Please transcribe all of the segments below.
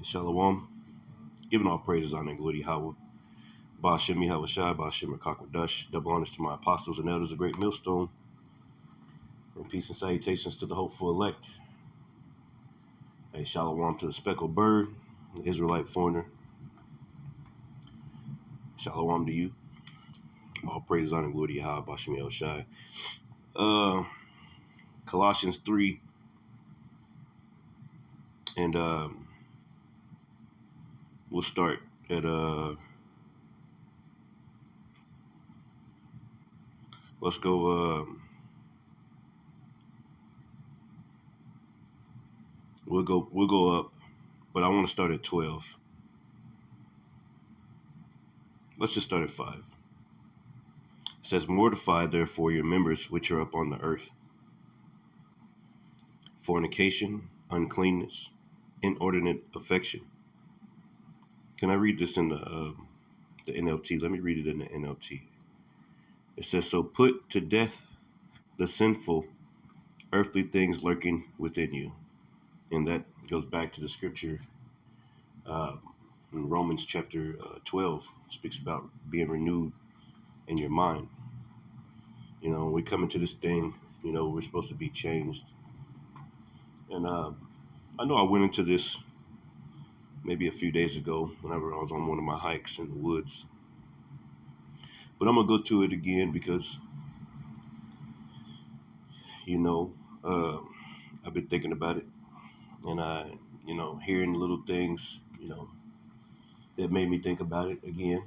Shalom. Giving all praises, honor, and glory to Yahweh. Ba'ashem Yahushai, Ba'ashem Rakakwadash. Double honors to my apostles and elders, a great millstone. And peace and salutations to the hopeful elect. Hey, shalom to the speckled bird, the Israelite foreigner. Shalom to you. All praises, honor, and glory to Yahweh, Ba'ashem Yahushai. Colossians 3. And we'll start at let's go we'll go up, but I want to start at 12. Let's just start at 5. It says, "Mortify therefore your members which are upon the earth: fornication, uncleanness, inordinate affection." Can I read this in the NLT? Let me read it in the NLT. It says, "So put to death the sinful earthly things lurking within you." And that goes back to the scripture in Romans chapter 12. It speaks about being renewed in your mind. You know, when we come into this thing, you know, we're supposed to be changed. And I know I went into this maybe a few days ago whenever I was on one of my hikes in the woods. But I'm going to go to it again because, you know, I've been thinking about it. And hearing little things, that made me think about it again.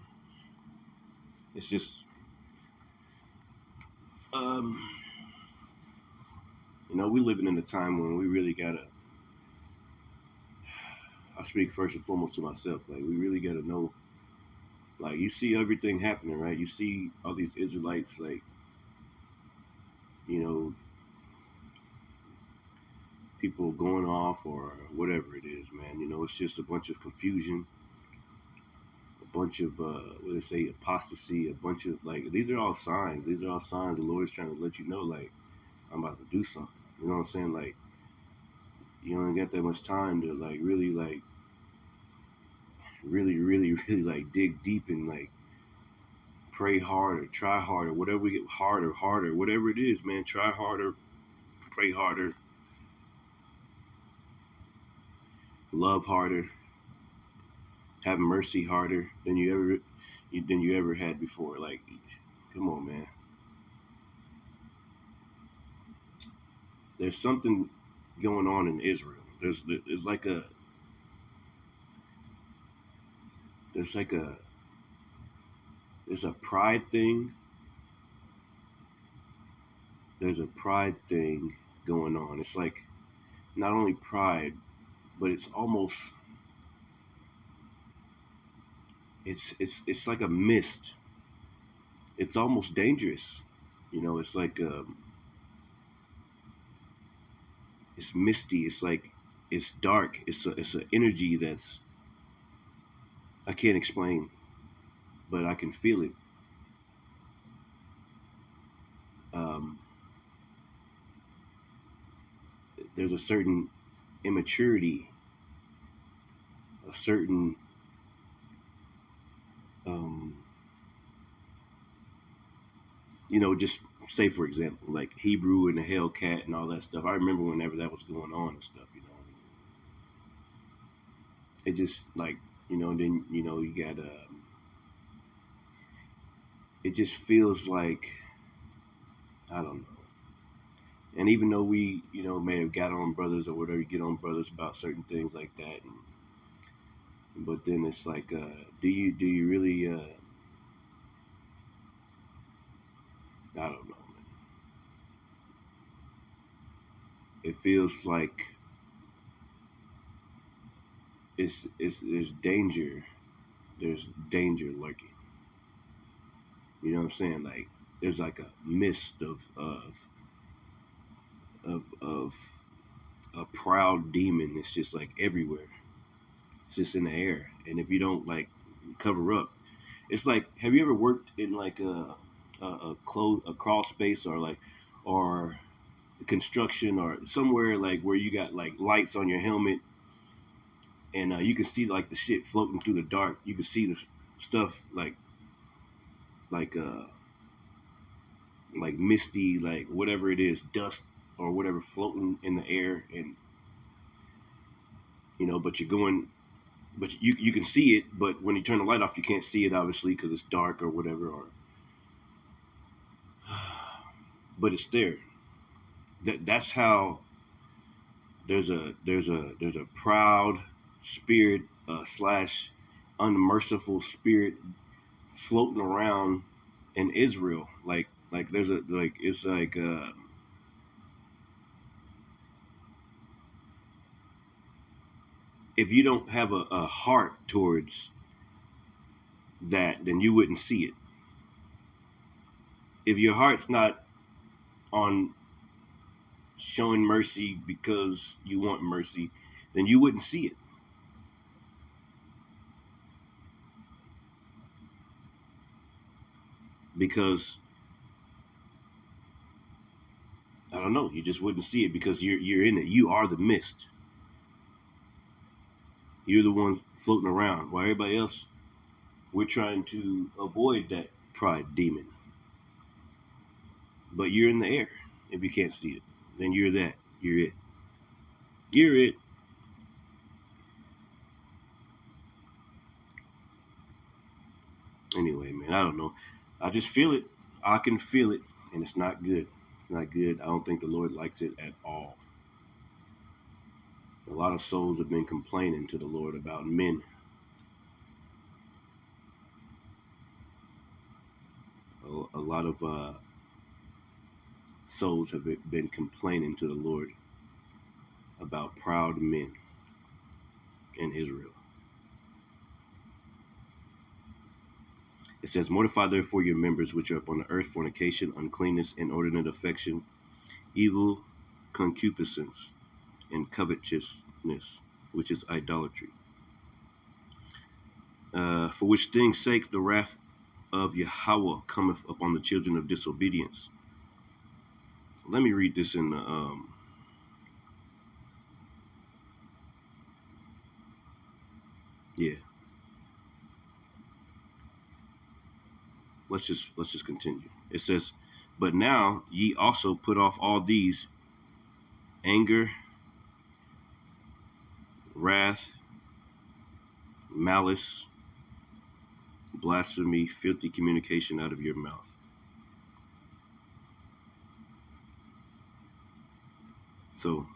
It's just, we living in a time when we really gotta, I speak first and foremost to myself, like, we really gotta know, like, you see everything happening, right? You see all these Israelites, like, people going off or whatever it is, man. It's just a bunch of confusion, a bunch of, apostasy, a bunch of, like, these are all signs. These are all signs the Lord's trying to let you know, like, I'm about to do something. You know what I'm saying? Like, you don't get that much time to, like, really, like, dig deep and, like, pray harder, try harder, whatever we get harder, whatever it is, man. Try harder, pray harder, love harder, have mercy harder than you ever had before. Like, come on, man. There's something going on in Israel. There's a pride thing. There's a pride thing going on. It's like not only pride, but it's almost it's like a mist. It's almost dangerous. It's like it's misty. It's like it's dark. It's an energy that's I can't explain, but I can feel it. There's a certain immaturity, a certain just say, for example, like Hebrew and the Hellcat and all that stuff. I remember whenever that was going on and stuff, it just like, then, you got, it just feels like, I don't know. And even though we, may have got on brothers or whatever, get on brothers about certain things like that. But then it's like, do you really, I don't know, man. It feels like there's danger. There's danger lurking. You know what I'm saying? Like, there's like a mist of a proud demon that's just like everywhere. It's just in the air. And if you don't, like, cover up, it's like, have you ever worked in like a crawl space or construction or somewhere like where you got like lights on your helmet and you can see like the shit floating through the dark. You can see the stuff like like misty, like whatever it is, dust or whatever floating in the air, and but you're going, but you can see it, but when you turn the light off, you can't see it obviously because it's dark or whatever, or but it's there. That's how there's a proud spirit slash unmerciful spirit floating around in Israel. Like there's a like it's like if you don't have a heart towards that, then you wouldn't see it. If your heart's not on showing mercy because you want mercy, then you wouldn't see it. Because I don't know, you just wouldn't see it because you're in it. You are the mist. You're the ones floating around. While everybody else, we're trying to avoid that pride demon. But you're in the air. If you can't see it, then you're that. You're it. You're it. Anyway, man, I don't know. I just feel it. I can feel it, and it's not good. It's not good. I don't think the Lord likes it at all. A lot of souls have been complaining to the Lord about men. A lot of souls have been complaining to the Lord about proud men in Israel. It says, mortify therefore your members which are upon the earth, fornication, uncleanness, inordinate affection, evil, concupiscence, and covetousness, which is idolatry. For which things' sake the wrath of Yahweh cometh upon the children of disobedience. Let me read this in the Let's just continue. It says, but now ye also put off all these: anger, wrath, malice, blasphemy, filthy communication out of your mouth. So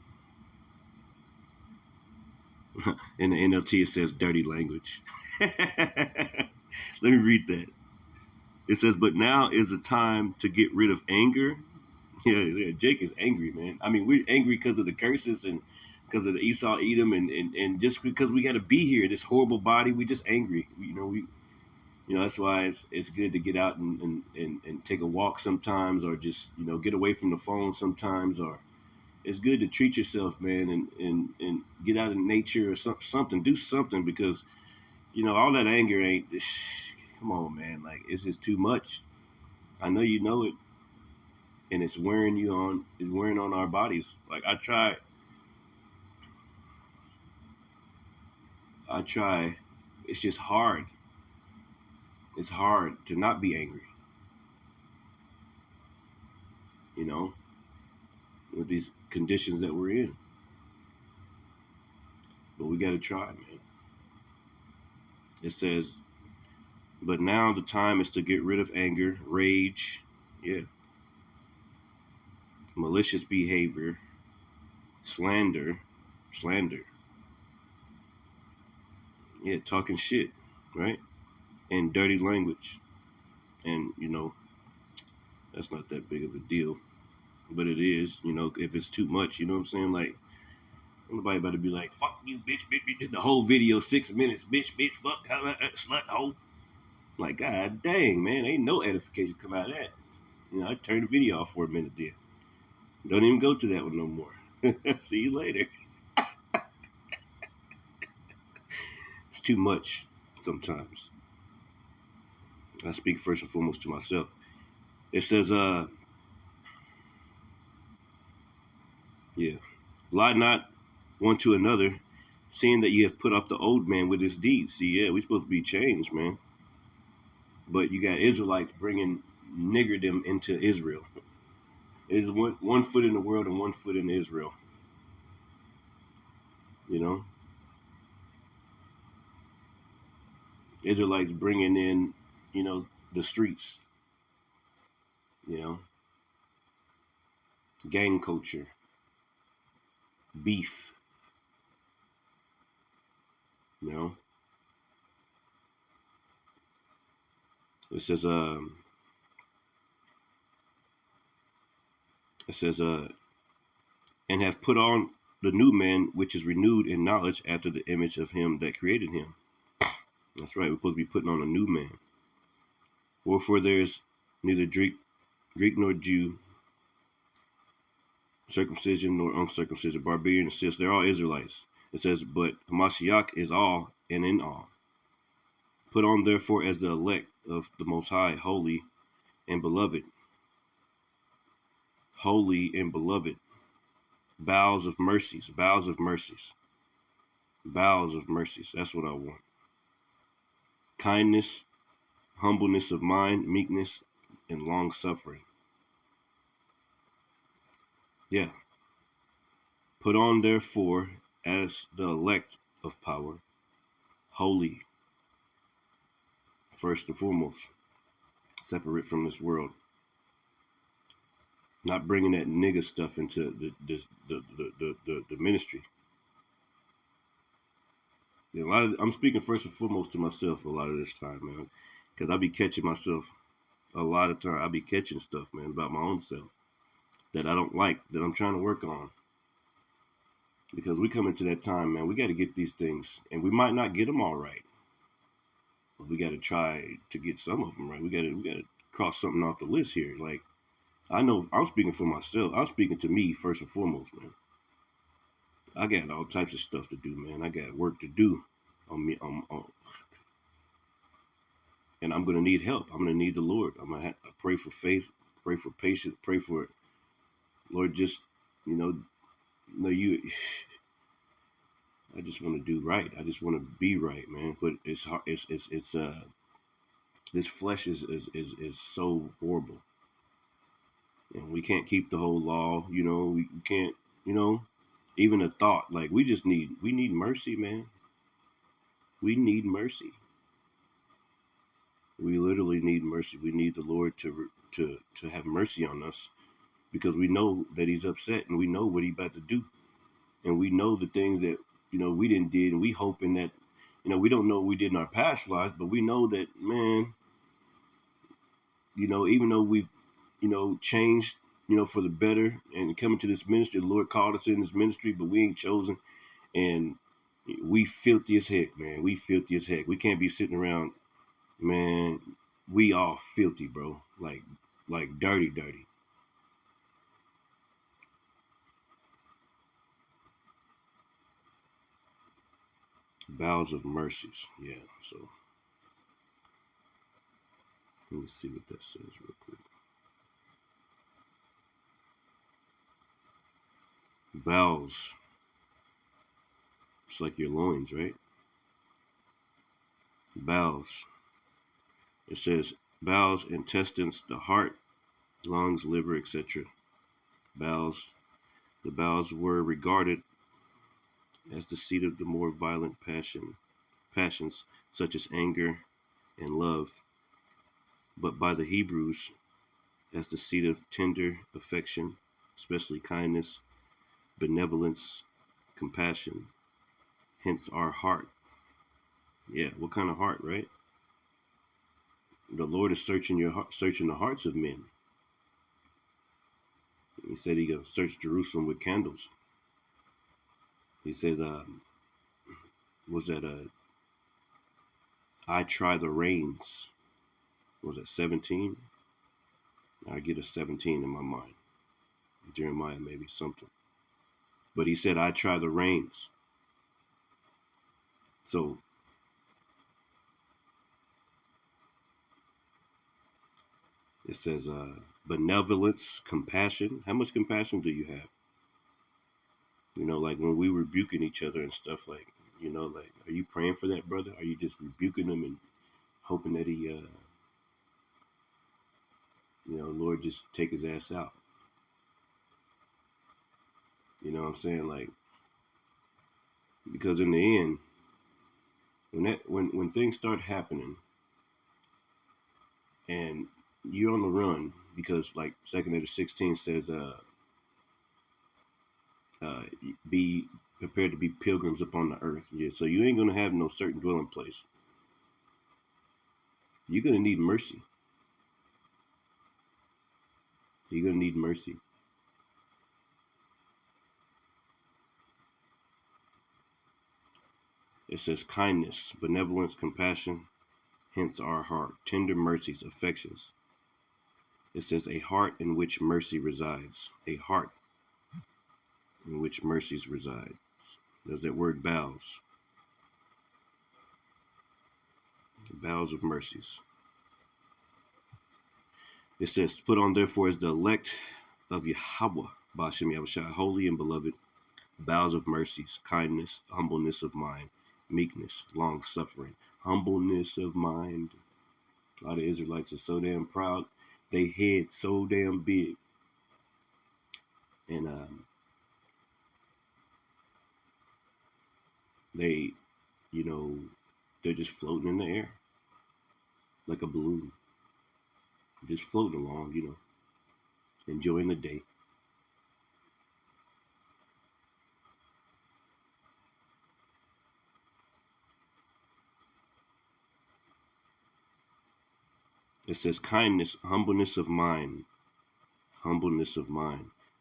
in the NLT it says dirty language. Let me read that. It says, but now is the time to get rid of anger. Yeah, Jake is angry, man. I mean, we're angry because of the curses and because of the Esau, Edom, and just because we got to be here, this horrible body, we just angry. That's why it's good to get out and take a walk sometimes, or just, get away from the phone sometimes, or it's good to treat yourself, man, and get out in nature or something, do something, because, all that anger ain't, come on, man, like, it's just too much. I know you know it, and it's wearing on our bodies. Like, I try, it's just hard. It's hard to not be angry, with these conditions that we're in. But we got to try, man. It says, but now the time is to get rid of anger, rage, malicious behavior, slander, talking shit, right? And dirty language. And, that's not that big of a deal. But it is, if it's too much, you know what I'm saying? Like, nobody about to be like, fuck you, bitch, bitch. The whole video, 6 minutes, bitch, fuck, slut, hoe. Like, god dang, man, ain't no edification come out of that. I turned the video off for a minute there. Don't even go to that one no more. See you later. It's too much sometimes. I speak first and foremost to myself. It says, lie not one to another, seeing that you have put off the old man with his deeds. See, yeah, we're supposed to be changed, man. But you got Israelites bringing niggerdom into Israel. It's one foot in the world and one foot in Israel. You know, Israelites bringing in, the streets. You know, gang culture, beef. You know, it says and have put on the new man, which is renewed in knowledge after the image of him that created him. That's right. We're supposed to be putting on a new man. Wherefore there is neither Greek nor Jew, circumcision nor uncircumcision, barbarian or Scythian. They're all Israelites. It says, but Hamashiach is all and in all. Put on therefore as the elect of the Most High, holy and beloved. Holy and beloved. Bowels of mercies. Bowels of mercies. Bowels of mercies. That's what I want. Kindness, humbleness of mind, meekness, and longsuffering. Yeah. Put on therefore as the elect of power, holy, first and foremost, separate from this world. Not bringing that nigga stuff into the ministry. I'm speaking first and foremost to myself a lot of this time, man, because I be catching myself a lot of time. I be catching stuff, man, about my own self that I don't like, that I'm trying to work on. Because we come into that time, man, we got to get these things, and we might not get them all right, but we got to try to get some of them right. We got to cross something off the list here. Like, I know I'm speaking for myself. I'm speaking to me first and foremost, man. I got all types of stuff to do, man. I got work to do on me, and I'm gonna need help. I'm gonna need the Lord. I'm gonna pray for faith, pray for patience, pray for Lord. Just you. I just want to do right. I just want to be right, man. But it's hard. It's this flesh is so horrible, and we can't keep the whole law. We can't. Even a thought, like we need mercy, man. We need mercy. We literally need mercy. We need the Lord to have mercy on us, because we know that He's upset, and we know what He's about to do, and we know the things that we didn't did, and we hoping that we don't know what we did in our past lives, but we know that, man, even though we've changed for the better and coming to this ministry, the Lord called us in this ministry, but we ain't chosen, and we filthy as heck, man. We filthy as heck. We can't be sitting around, man. We all filthy, bro. Like dirty. Bowels of mercies. Yeah, so let me see what that says real quick. Bowels. It's like your loins, right? Bowels. It says bowels, intestines, the heart, lungs, liver, etc. Bowels. The bowels were regarded as the seat of the more violent passions such as anger and love, but by the Hebrews as the seat of tender affection, especially kindness, benevolence, compassion. Hence our heart. Yeah, what kind of heart, right? The Lord is searching your heart, searching the hearts of men. He said He gonna search Jerusalem with candles. He said, was that I try the reins? Was it 17? I get a 17 in my mind. Jeremiah, maybe something. But He said, I try the reins. So it says benevolence, compassion. How much compassion do you have? Like when we rebuking each other and stuff, like, You know, like, are you praying for that brother? Are you just rebuking him and hoping that he, Lord, just take his ass out? You know what I'm saying? Like, because in the end, when things start happening and you're on the run, because like 2 Peter 16 says, be prepared to be pilgrims upon the earth. Yeah, so you ain't gonna have no certain dwelling place. You're gonna need mercy. You're gonna need mercy. It says kindness, benevolence, compassion, hence our heart, tender mercies, affections. It says a heart in which mercy resides. A heart in which mercies reside. There's that word bowels. The bowels of mercies. It says, put on therefore as the elect of Yahweh, Bashem Yahushua, holy and beloved, bowels of mercies, kindness, humbleness of mind, meekness, long suffering, humbleness of mind. A lot of Israelites are so damn proud, they head so damn big. And they, they're just floating in the air like a balloon, just floating along, enjoying the day. It says kindness, humbleness of mind,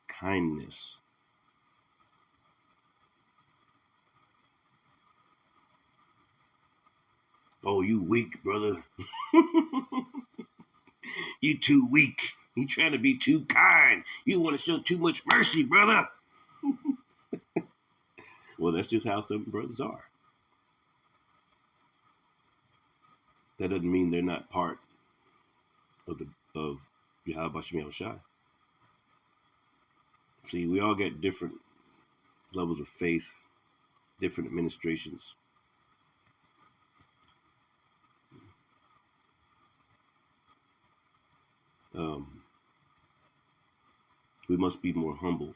kindness. Oh, you weak, brother. You too weak. You trying to be too kind. You want to show too much mercy, brother. Well, that's just how some brothers are. That doesn't mean they're not part of Yahweh Shem Shai. See, we all got different levels of faith, different administrations. We must be more humble.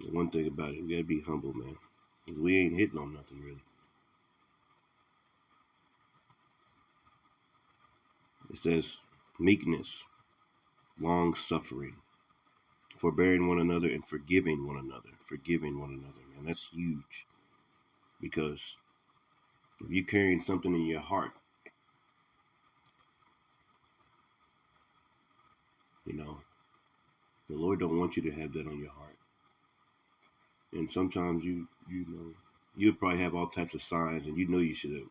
And one thing about it, we gotta be humble, man, because we ain't hitting on nothing really. It says meekness, long suffering, forbearing one another, and forgiving one another. Forgiving one another, man, that's huge. Because if you're carrying something in your heart, the Lord don't want you to have that on your heart. And sometimes you would probably have all types of signs, and you should have,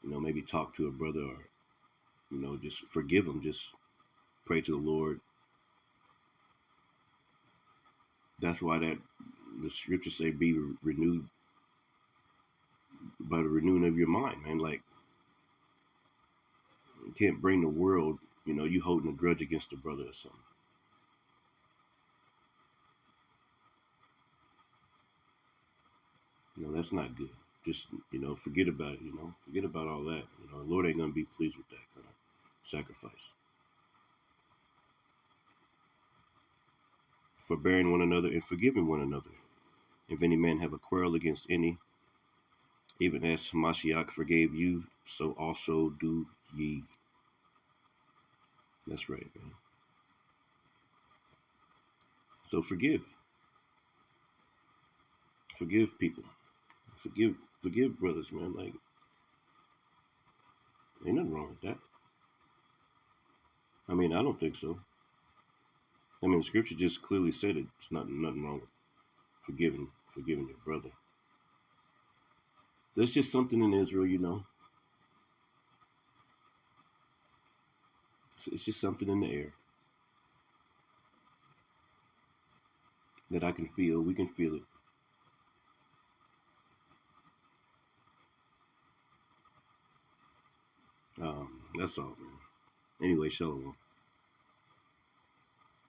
maybe talk to a brother, or just forgive him, just pray to the Lord. That's why the scriptures say be renewed by the renewing of your mind, man. Like, you can't bring the world, you holding a grudge against a brother or something. That's not good. Just, forget about it, forget about all that. The Lord ain't going to be pleased with that kind of sacrifice. Forbearing one another and forgiving one another. If any man have a quarrel against any, even as Mashiach forgave you, so also do ye. That's right, man. So forgive. Forgive people. Forgive brothers, man. Like, ain't nothing wrong with that. I mean, I don't think so. I mean, the scripture just clearly said it's nothing wrong with forgiving your brother. There's just something in Israel, It's just something in the air that I can feel. We can feel it. That's all, man. Anyway, shalom.